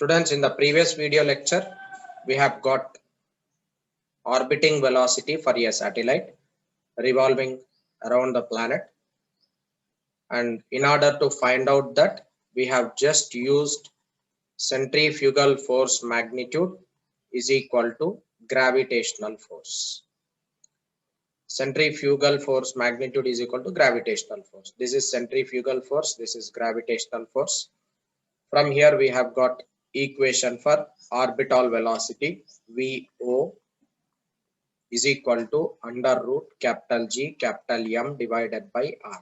Students, in the previous video lecture, we have got orbiting velocity for a satellite revolving around the planet. And in order to find out that, we have just used centrifugal force magnitude is equal to gravitational force. Centrifugal force magnitude is equal to gravitational force. This is centrifugal force, this is gravitational force. From here we have got equation for orbital velocity VO is equal to under root capital G capital M divided by R,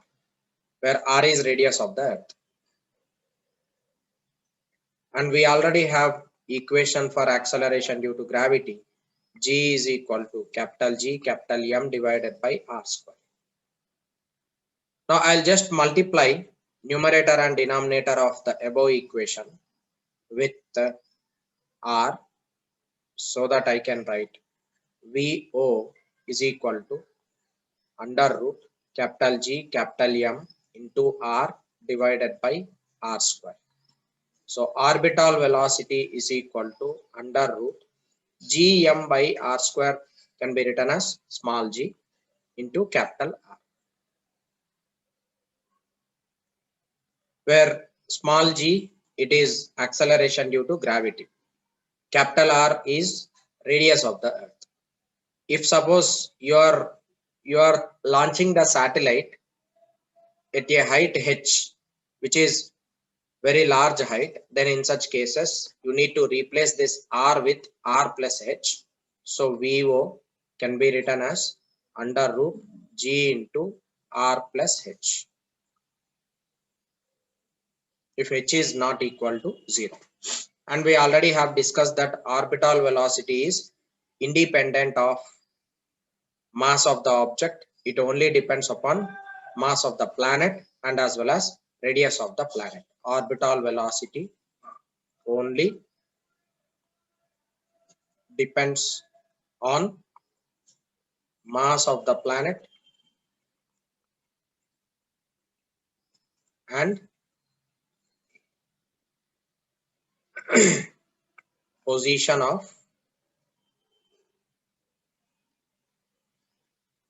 where R is radius of the earth. And we already have equation for acceleration due to gravity. G is equal to capital G capital M divided by R square. Now I'll just multiply numerator and denominator of the above equation with R so that I can write VO is equal to under root capital G capital M into R divided by R square. So orbital velocity is equal to under root Gm by R square can be written as small g into capital R, where small g it is acceleration due to gravity, capital R is radius of the earth. If suppose you are launching the satellite at a height h, which is very large height, then in such cases you need to replace this R with R plus h. So VO can be written as under root G into R plus h if h is not equal to 0. And we already have discussed that orbital velocity is independent of mass of the object. It only depends upon mass of the planet and as well as radius of the planet. Orbital velocity only depends on mass of the planet and position of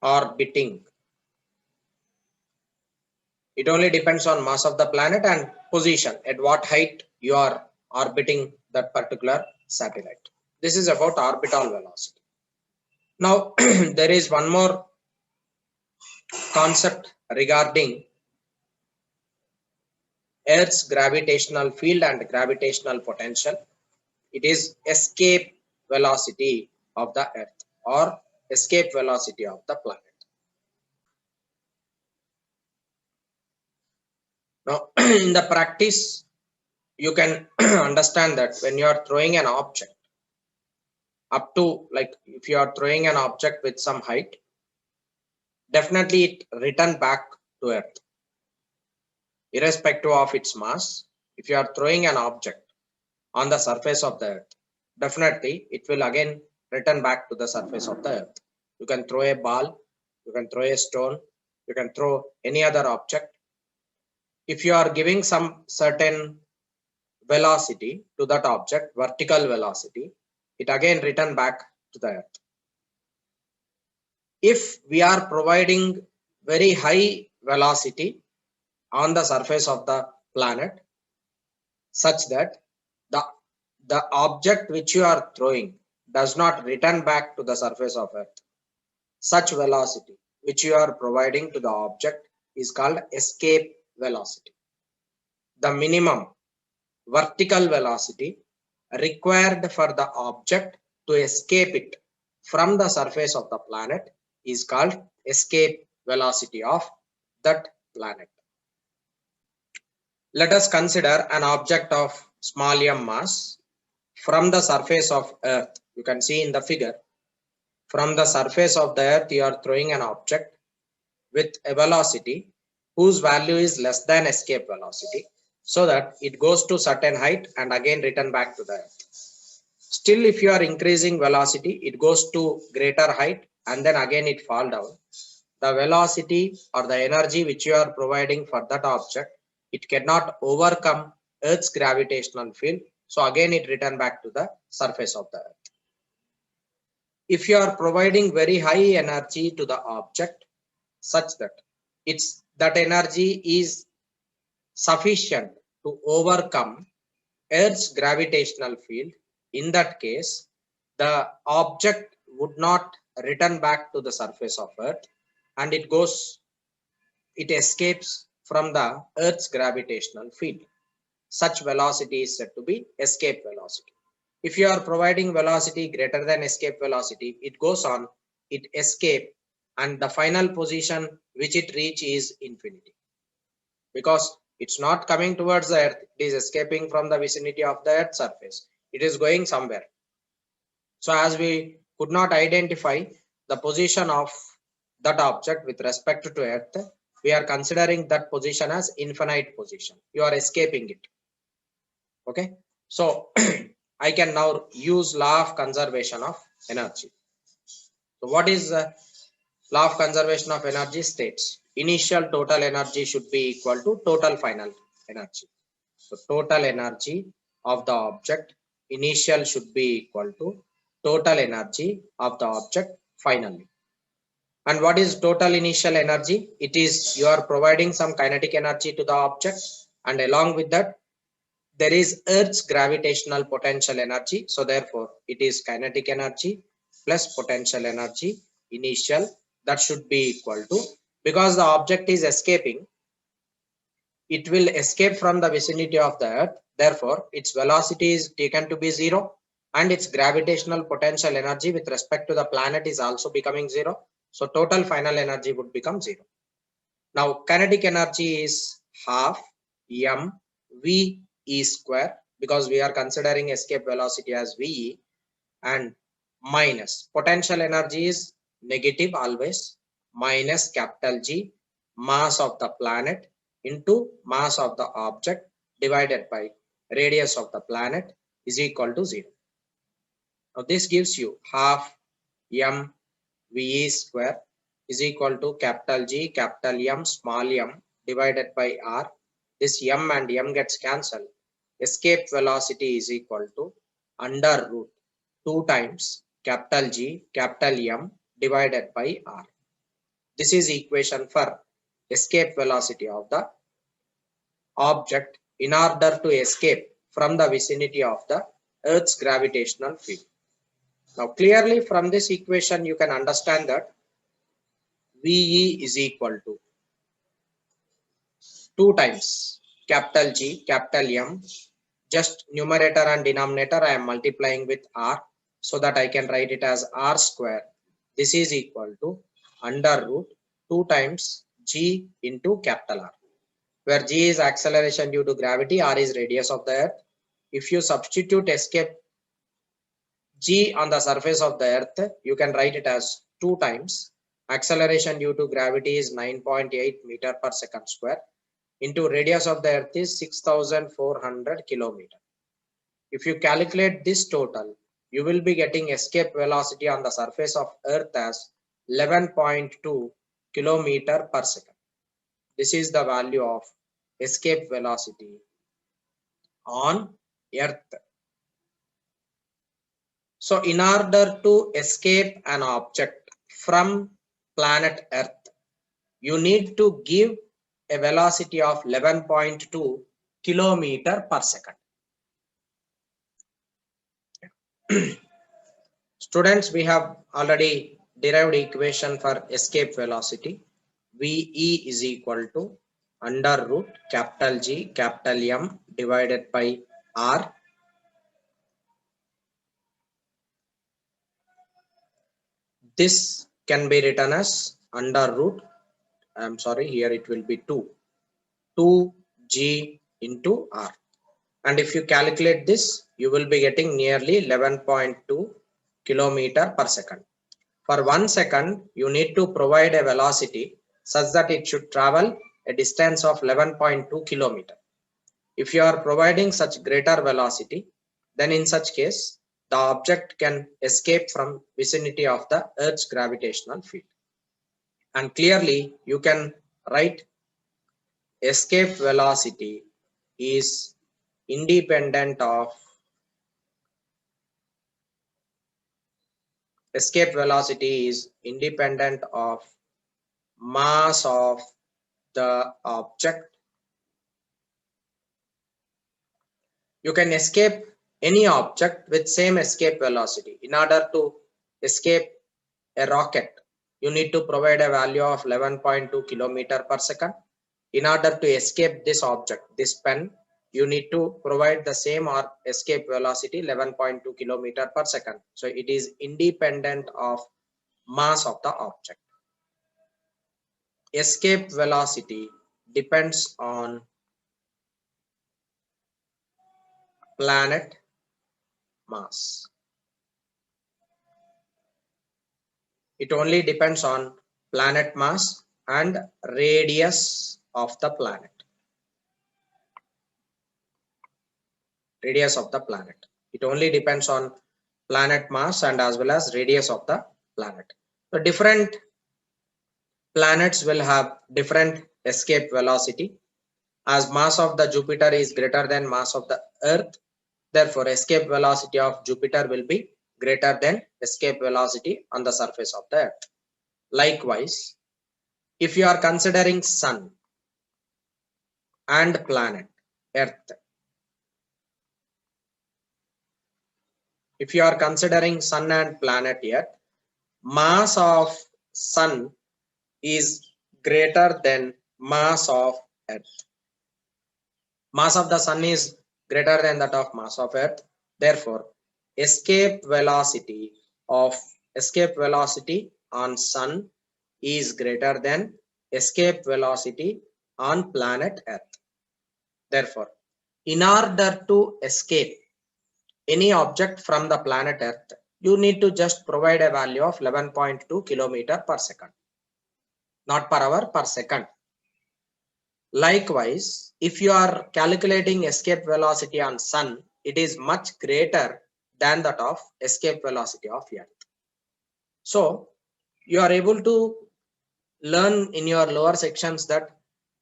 orbiting. It only depends on mass of the planet and position, at what height you are orbiting that particular satellite. This is about orbital velocity. Now there is one more concept regarding Earth's gravitational field and gravitational potential. It is escape velocity of the Earth or escape velocity of the planet. Now in the practice you can understand that when you are throwing an object up to, like if you are throwing an object with some height, definitely it return back to Earth irrespective of its mass. If you are throwing an object on the surface of the Earth, definitely it will again return back to the surface of the Earth. You can throw a ball, you can throw a stone, you can throw any other object. If you are giving some certain velocity to that object, vertical velocity, it again return back to the Earth. If we are providing very high velocity on the surface of the planet such that the object which you are throwing does not return back to the surface of Earth, such velocity which you are providing to the object is called escape velocity. The minimum vertical velocity required for the object to escape it from the surface of the planet is called escape velocity of that planet. Let us consider an object of small m mass from the surface of Earth. You can see in the figure, from the surface of the Earth you are throwing an object with a velocity whose value is less than escape velocity, so that it goes to certain height and again return back to the Earth. Still, if you are increasing velocity, it goes to greater height and then again it fall down. The velocity or the energy which you are providing for that object, it cannot overcome Earth's gravitational field, So again it return back to the surface of the earth. If you are providing very high energy to the object such that that energy is sufficient to overcome Earth's gravitational field, in that case, the object would not return back to the surface of Earth, and it escapes from the Earth's gravitational field. Such velocity is said to be escape velocity. If you are providing velocity greater than escape velocity, it goes on, it escape, and the final position which it reach is infinity. Because it's not coming towards the earth, it is escaping from the vicinity of the earth's surface. It is going somewhere. So as we could not identify the position of that object with respect to earth, we are considering that position as infinite position. You are escaping it. Okay. So I can now use law of conservation of energy. So what is law of conservation of energy? States initial total energy should be equal to total final energy. So total energy of the object initial should be equal to total energy of the object finally. And what is total initial energy? It is you are providing some kinetic energy to the object, and along with that there is Earth's gravitational potential energy. So therefore it is kinetic energy plus potential energy initial, that should be equal to, because the object is escaping, it will escape from the vicinity of the earth, therefore its velocity is taken to be 0, and its gravitational potential energy with respect to the planet is also becoming 0. So total final energy would become 0. Now kinetic energy is half m v e square, because we are considering escape velocity as ve, and minus potential energy is negative always, minus capital G mass of the planet into mass of the object divided by radius of the planet is equal to 0. Now this gives you half m ve square is equal to capital G capital M small m divided by r. This m and m gets cancelled. Escape velocity is equal to under root 2 times capital G capital M divided by r. This is equation for escape velocity of the object in order to escape from the vicinity of the Earth's gravitational field. Now clearly from this equation you can understand that VE is equal to 2 times capital G capital M, just numerator and denominator I am multiplying with r, so that I can write it as r square. This is equal to under root 2 times G into capital R, where G is acceleration due to gravity, R is radius of the earth. If you substitute escape G on the surface of the earth, you can write it as 2 times acceleration due to gravity is 9.8 meter per second square into radius of the earth is 6400 kilometer. If you calculate this total, you will be getting escape velocity on the surface of earth as 11.2 kilometer per second. This is the value of escape velocity on earth. So in order to escape an object from planet earth, you need to give a velocity of 11.2 kilometer per second. Students, we have already derived equation for escape velocity. VE is equal to under root capital G capital M divided by R. This can be written as under root, I'm sorry, here it will be 2G into R. And if you calculate this, you will be getting nearly 11.2 kilometer per second. For 1 second, you need to provide a velocity such that it should travel a distance of 11.2 kilometer. If you are providing such greater velocity, then in such case, the object can escape from vicinity of the Earth's gravitational field. And clearly, you can write escape velocity is independent of escape velocity is independent of mass of the object. You can escape any object with same escape velocity. In order to escape a rocket, you need to provide a value of 11.2 kilometer per second. In order to escape this object, this pen, you need to provide the same or escape velocity 11.2 kilometer per second. So it is independent of mass of the object. Escape velocity depends on planet mass. It only depends on planet mass and radius of the planet. Radius of the planet. It only depends on planet mass and as well as radius of the planet. So different planets will have different escape velocity. As mass of the Jupiter is greater than mass of the Earth, therefore escape velocity of Jupiter will be greater than escape velocity on the surface of the Earth. Likewise, if you are considering Sun and planet Earth, if you are considering Sun and planet Earth, mass of Sun is greater than mass of Earth. Mass of the Sun is greater than that of mass of Earth. Therefore, escape velocity on Sun is greater than escape velocity on planet Earth. Therefore, in order to escape any object from the planet Earth, you need to just provide a value of 11.2 kilometer per second, not per hour, per second. Likewise, if you are calculating escape velocity on Sun, it is much greater than that of escape velocity of Earth. So you are able to learn in your lower sections that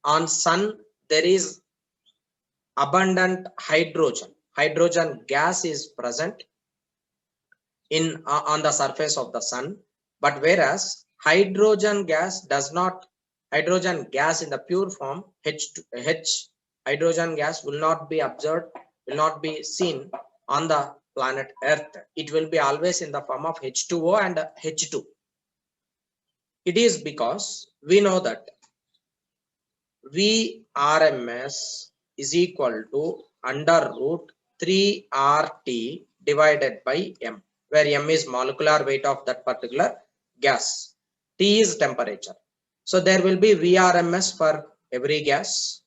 on Sun there is abundant hydrogen. Hydrogen gas is present in on the surface of the Sun, but whereas hydrogen gas in the pure form hydrogen gas will not be observed, will not be seen on the planet Earth. It will be always in the form of H2O and H2. It is because we know that Vrms is equal to under root 3RT divided by M, where M is molecular weight of that particular gas, T is temperature. So there will be Vrms for every gas.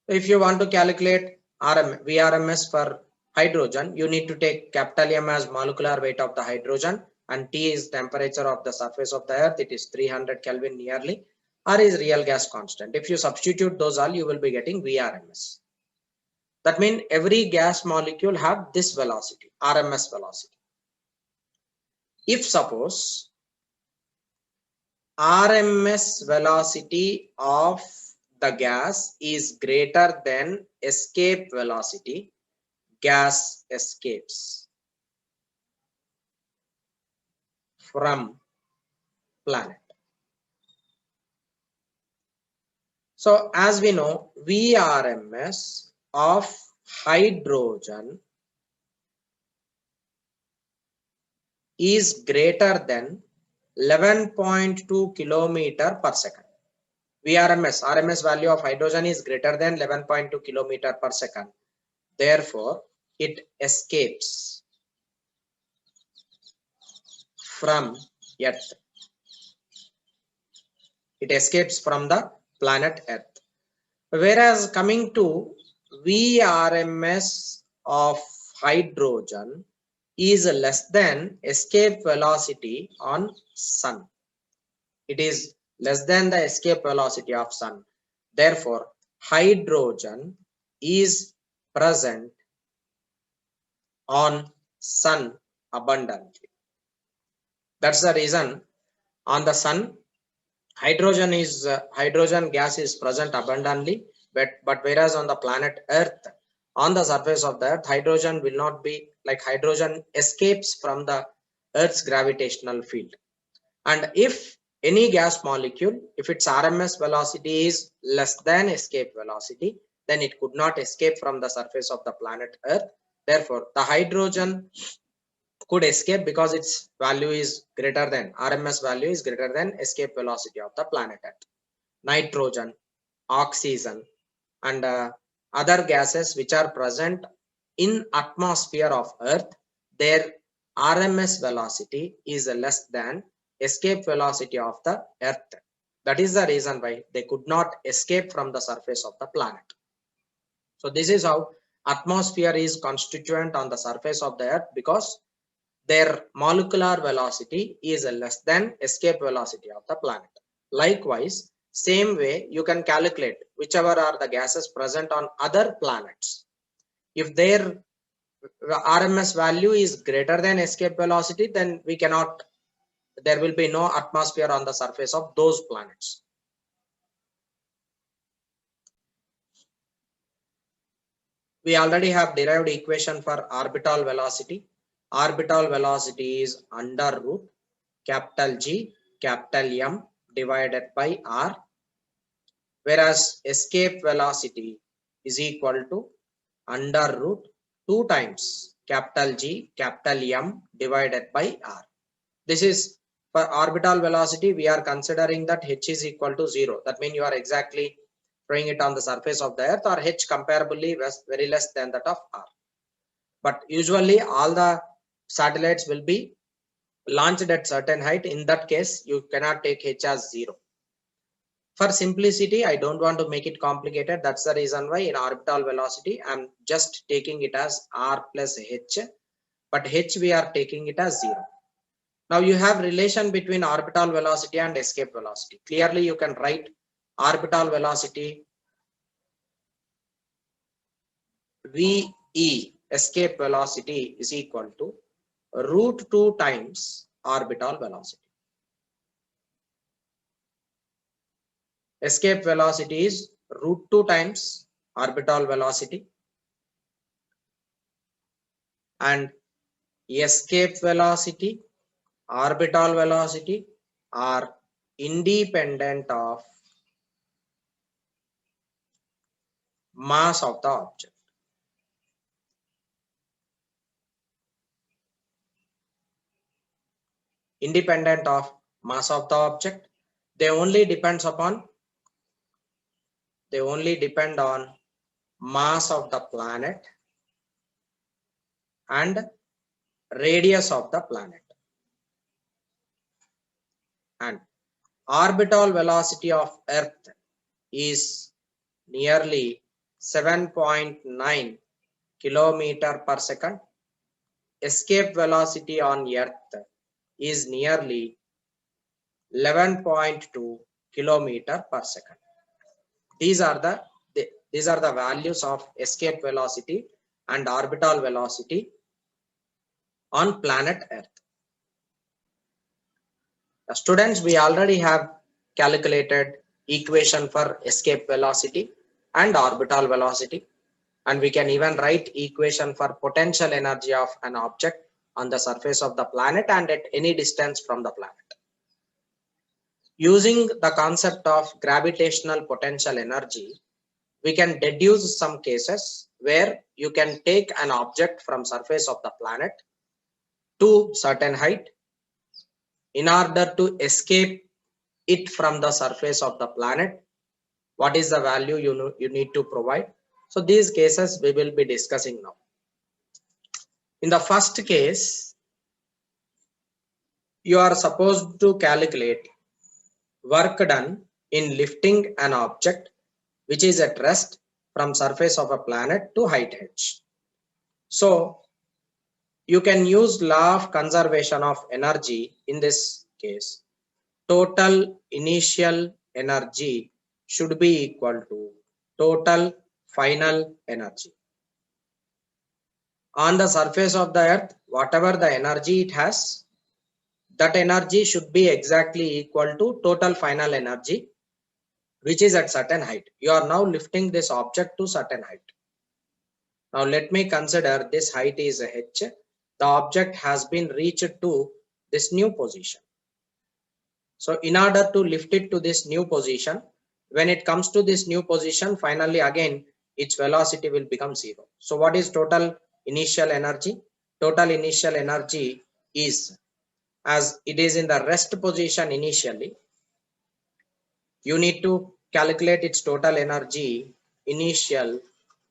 If you want to calculate Vrms for hydrogen, you need to take capital M as molecular weight of the hydrogen and T is temperature of the surface of the Earth. It is 300 Kelvin nearly. R is real gas constant. If you substitute those all, you will be getting Vrms. That means every gas molecule have this velocity, RMS velocity. If suppose RMS velocity of the gas is greater than escape velocity, gas escapes from planet. So as we know, Vrms of hydrogen is greater than 11.2 kilometer per second. RMS value of hydrogen is greater than 11.2 kilometer per second. Therefore, it escapes from Earth. It escapes from the planet Earth. Whereas coming to Vrms of hydrogen is less than escape velocity on Sun. It is less than the escape velocity of Sun. Therefore, hydrogen is present on Sun abundantly. That's the reason on the Sun hydrogen gas is present abundantly, but whereas on the planet Earth on the surface of the earth, hydrogen will not be like hydrogen escapes from the earth's gravitational field. And if any gas molecule, if its RMS velocity is less than escape velocity, then it could not escape from the surface of the planet earth. Therefore, the hydrogen could escape because its value is greater than RMS value is greater than escape velocity of the planet earth. Nitrogen, oxygen, and other gases which are present in atmosphere of earth, their RMS velocity is less than escape velocity of the earth. That is the reason why they could not escape from the surface of the planet. So this is how atmosphere is constituent on the surface of the earth, because their molecular velocity is less than escape velocity of the planet. Likewise, same way you can calculate whichever are the gases present on other planets. If their RMS value is greater than escape velocity, then there will be no atmosphere on the surface of those planets. We already have derived equation for orbital velocity. Orbital velocity is under root capital G, capital M divided by R, whereas escape velocity is equal to under root 2 times capital G, capital M divided by R. This is for orbital velocity. We are considering that H is equal to 0. That means you are exactly throwing it on the surface of the earth, or H comparably very less than that of R. But usually all the satellites will be launched at certain height. In that case, you cannot take H as 0. For simplicity, I don't want to make it complicated. That's the reason why in orbital velocity, I'm just taking it as R plus H, but H we are taking it as 0. Now you have relation between orbital velocity and escape velocity. Clearly you can write orbital velocity VE, escape velocity, is equal to root 2 times orbital velocity. Escape velocity is root 2 times orbital velocity, and escape velocity, orbital velocity are independent of mass of the object. Independent of mass of the object, they only depend on mass of the planet and radius of the planet. And orbital velocity of Earth is nearly 7.9 kilometer per second. Escape velocity on Earth is nearly 11.2 kilometer per second. These are the values of escape velocity and orbital velocity on planet Earth. Students, we already have calculated equation for escape velocity and orbital velocity, and we can even write equation for potential energy of an object on the surface of the planet and at any distance from the planet. Using the concept of gravitational potential energy, we can deduce some cases where you can take an object from surface of the planet to certain height. In order to escape it from the surface of the planet, what is the value you need to provide? So these cases we will be discussing now. In the first case, you are supposed to calculate work done in lifting an object which is at rest from surface of a planet to height h. So you can use law of conservation of energy. In this case, total initial energy should be equal to total final energy. On the surface of the earth, whatever the energy it has, that energy should be exactly equal to total final energy, which is at certain height. You are now lifting this object to certain height. Now let me consider this height is h. The object has been reached to this new position. So in order to lift it to this new position, when it comes to this new position, finally again its velocity will become 0. So what is total initial energy? Total initial energy is, as it is in the rest position initially, you need to calculate its total energy initial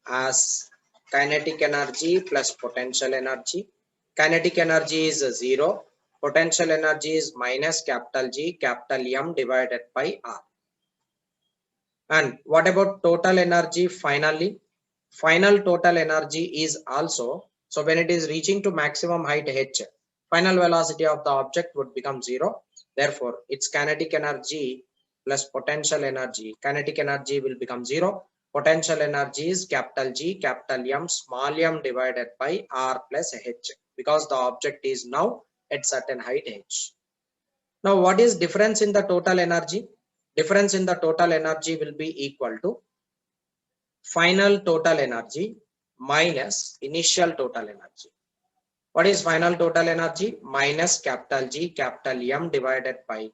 as kinetic energy plus potential energy. Kinetic energy is 0, potential energy is minus capital G capital M divided by R. And what about total energy finally? Final total energy is also, so when it is reaching to maximum height h, final velocity of the object would become 0. Therefore, its kinetic energy plus potential energy, kinetic energy will become 0. Potential energy is capital G capital M small m divided by R plus h, because the object is now at certain height h. Now what is difference in the total energy? Difference in the total energy will be equal to final total energy minus initial total energy. What is final total energy? Minus capital G capital M divided by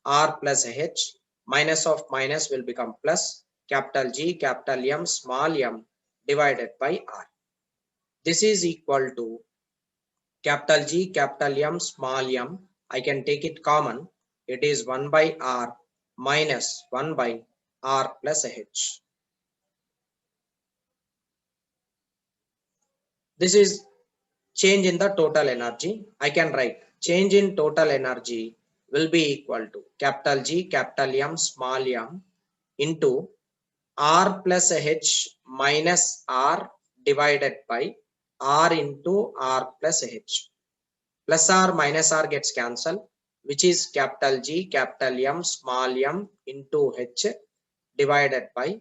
R plus h. Minus of minus will become plus capital G capital M small m divided by R. This is equal to capital G capital M small m. I can take it common. It is 1 by R minus 1 by R plus h. This is change in the total energy. I can write change in total energy will be equal to capital G capital M small m into R plus h minus R divided by R into R plus h. Plus R minus R gets cancelled, which is capital G capital M small m into h divided by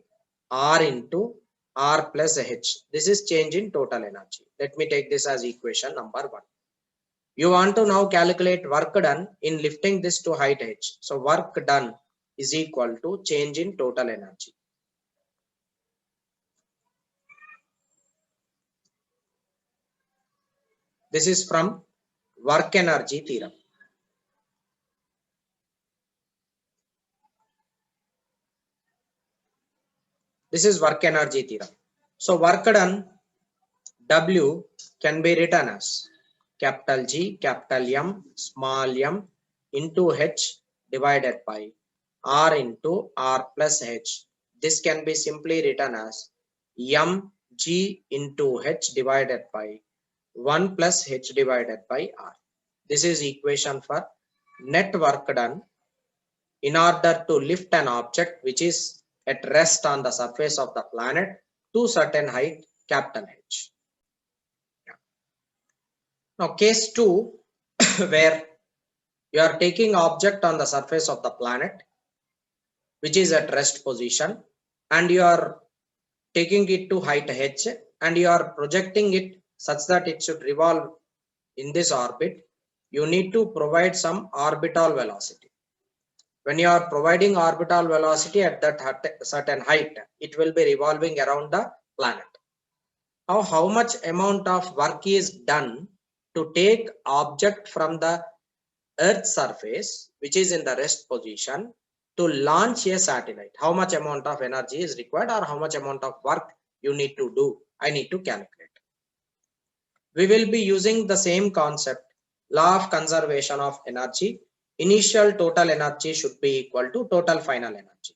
R into R plus h. This is change in total energy. Let me take this as equation number 1. You want to now calculate work done in lifting this to height h. So work done is equal to change in total energy. This is from work energy theorem. This is work energy theorem. So work done W can be written as capital G capital M small m into h divided by R into R plus h. This can be simply written as m G into h divided by 1 plus h divided by R. This is equation for net work done in order to lift an object which is at rest on the surface of the planet to certain height capital H. Now case 2 where you are taking object on the surface of the planet which is at rest position and you are taking it to height h and you are projecting it such that it should revolve in this orbit. You need to provide some orbital velocity. When you are providing orbital velocity at that certain height, it will be revolving around the planet. Now how much amount of work is done to take object from the Earth's surface which is in the rest position to launch a satellite? How much amount of energy is required or how much amount of work you need to do? I need to calculate. We will be using the same concept, law of conservation of energy. Initial total energy should be equal to total final energy.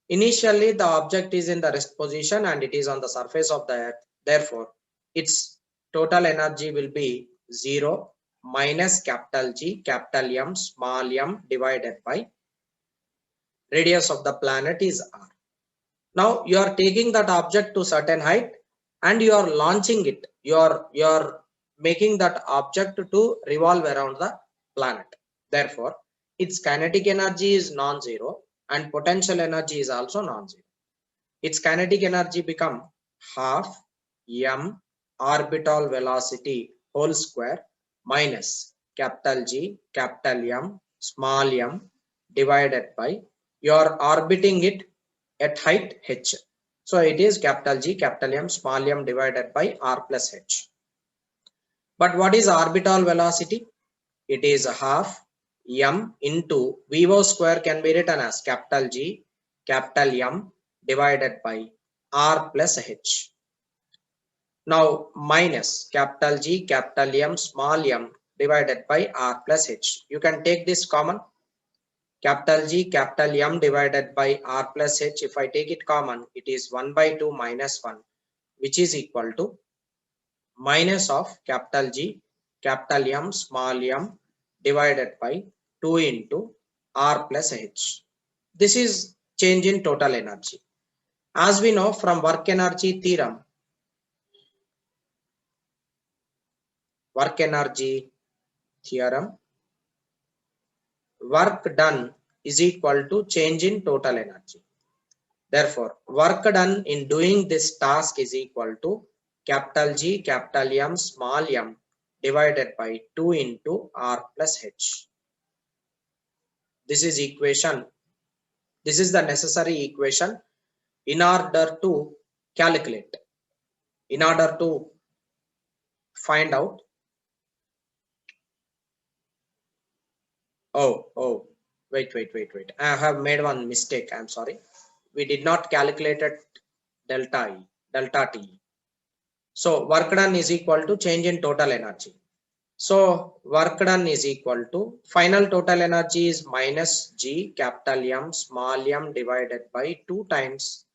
Initially the object is in the rest position and it is on the surface of the Earth. Therefore its total energy will be 0 minus capital G capital M small m divided by radius of the planet is R. Now you are taking that object to certain height and you are launching it. You are making that object to revolve around the planet. Therefore its kinetic energy is non-zero and potential energy is also non-zero. Its kinetic energy become half m orbital velocity whole square minus capital G capital M small m divided by, you are orbiting it at height h. So it is capital G, capital M, small m divided by R plus H. But what is orbital velocity? It is half m into VO square can be written as capital G, capital M divided by R plus H. Now minus capital G, capital M, small m divided by R plus H. You can take this common. Capital G, capital M divided by R plus H. If I take it common, it is 1 by 2 minus 1, which is equal to minus of capital G, capital M, small m divided by 2 into R plus H. This is change in total energy. As we know from work energy theorem, work done is equal to change in total energy. Therefore, work done in doing this task is equal to capital G, capital M, small m divided by 2 into R plus H. This is equation. This is the necessary equation in order to calculate, in order to find out. Wait. I have made one mistake. I'm sorry. We did not calculate delta T. So work done is equal to change in total energy. So work done is equal to final total energy is minus G, capital M, small m divided by 2 times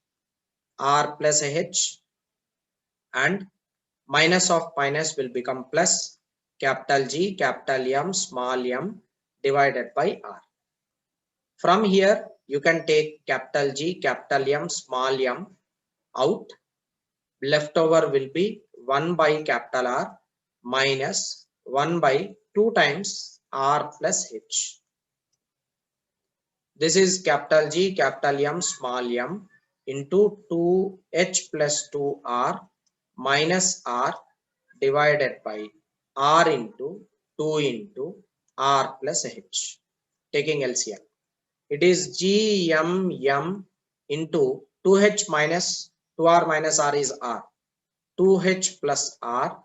R plus H, and minus of minus will become plus capital G, capital M, small m divided by R. From here, you can take capital G, capital M, small m out. Leftover will be 1 by capital R minus 1 by 2 times R plus H. This is capital G, capital M, small m into 2H plus 2R minus R divided by R into 2 into R plus H. Taking LCM. It is GM into 2H minus 2R minus R is R. 2H plus R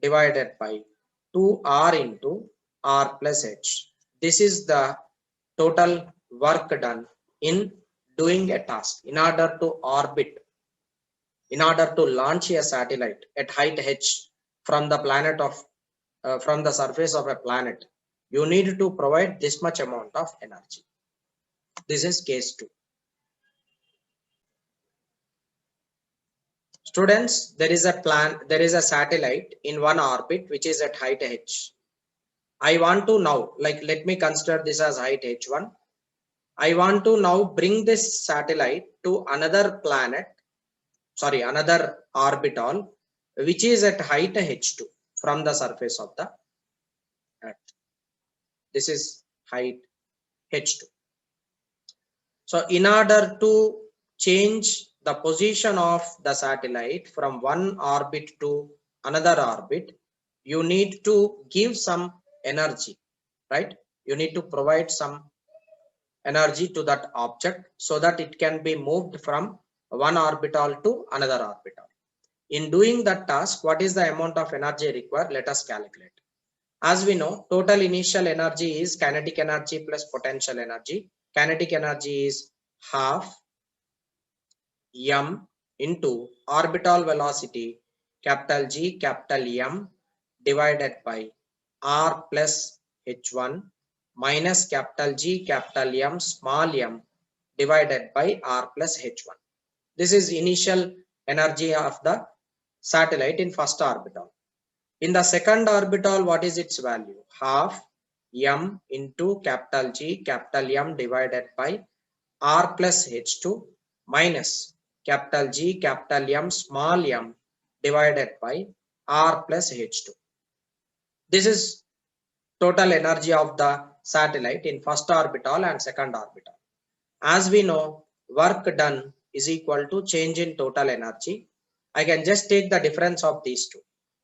divided by 2R into R plus H. This is the total work done in doing a task. In order to orbit, in order to launch a satellite at height H from the planet of from the surface of a planet, you need to provide this much amount of energy. This is case 2. Students, there is a satellite in one orbit which is at height H. I want to now, let me consider this as height H1. I want to now bring this satellite to another orbital, which is at height H2 from the surface of the Earth. This is height H2. So in order to change the position of the satellite from one orbit to another orbit, you need to give some energy, right? You need to provide some energy to that object so that it can be moved from one orbital to another orbital. In doing that task, what is the amount of energy required? Let us calculate. As we know, total initial energy is kinetic energy plus potential energy. Kinetic energy is half m into orbital velocity capital G, capital M divided by R plus H1 minus capital G, capital M, small m divided by R plus H1. This is initial energy of the satellite in first orbital. In the second orbital, what is its value? Half m into capital G, capital M divided by R plus H2 minus capital G, capital M, small m divided by R plus H2. This is total energy of the satellite in first orbital and second orbital. As we know, work done is equal to change in total energy. I can just take the difference of these two.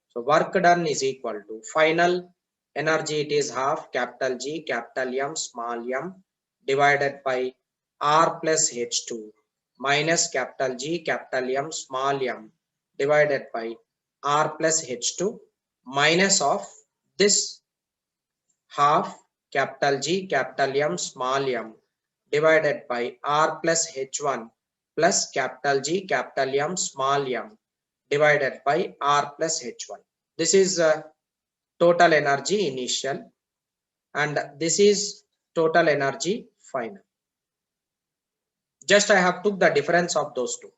So work done is equal to final energy, it is half capital G, capital M, small m divided by R plus H2 minus capital G, capital M, small m divided by R plus H2 minus of this half capital G, capital M, small m divided by R plus H1 plus capital G, capital M, small m divided by R plus H1. This is total energy initial and this is total energy final. Just I have took the difference of those two.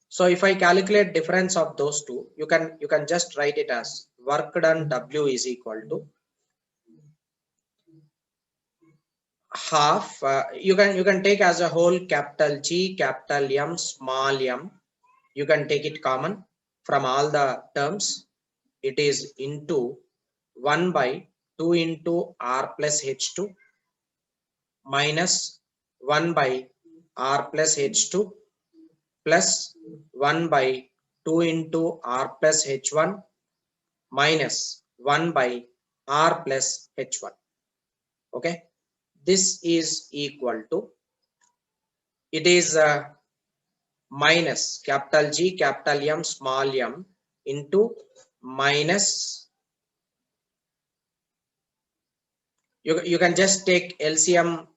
So if I calculate difference of those two, you can just write it as work done W is equal to half. You can take as a whole capital G, capital M, small m. You can take it common from all the terms. It is into 1 by 2 into R plus H2 minus 1 by R plus H2 plus 1 by 2 into R plus H1 minus 1 by R plus H1. Okay, this is equal to, it is minus capital G, capital M, small m into minus, you can just take LCM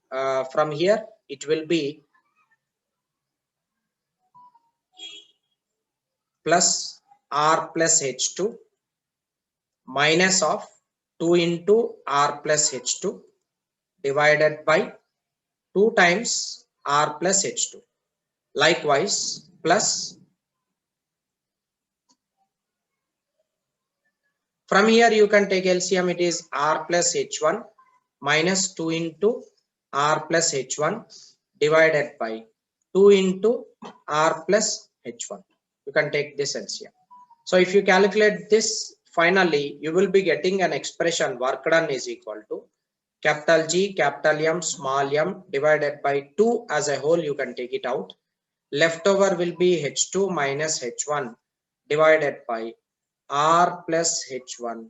from here. It will be plus R plus H2 minus of 2 into R plus H2 divided by 2 times R plus H2. Likewise, plus from here you can take LCM. It is R plus H1 minus 2 into R plus H1 divided by 2 into R plus H1. You can take this LCM. So if you calculate this, finally you will be getting an expression work done is equal to capital G, capital M, small m divided by 2 as a whole. You can take it out. Leftover will be H2 minus H1 divided by R plus H1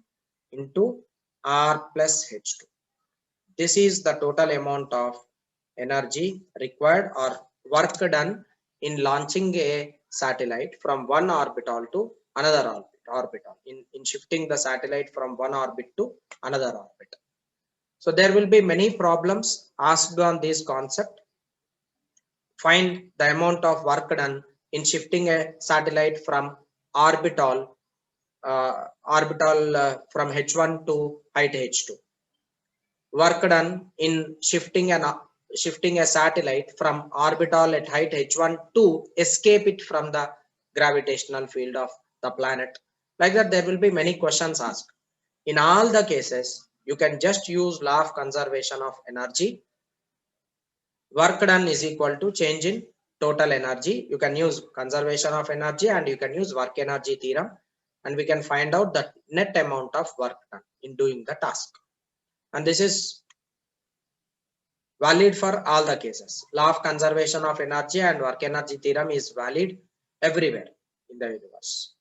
into R plus H2. This is the total amount of energy required or work done in launching a satellite from one orbital to another orbital, in shifting the satellite from one orbit to another orbit. So there will be many problems asked on this concept. Find the amount of work done in shifting a satellite from orbital from H1 to height H2. Work done in shifting a satellite from orbital at height H1 to escape it from the gravitational field of the planet. Like that, there will be many questions asked. In all the cases, you can just use law of conservation of energy. Work done is equal to change in total energy. You can use conservation of energy and you can use work energy theorem, and we can find out the net amount of work done in doing the task. And this is valid for all the cases. Law of conservation of energy and work energy theorem is valid everywhere in the universe.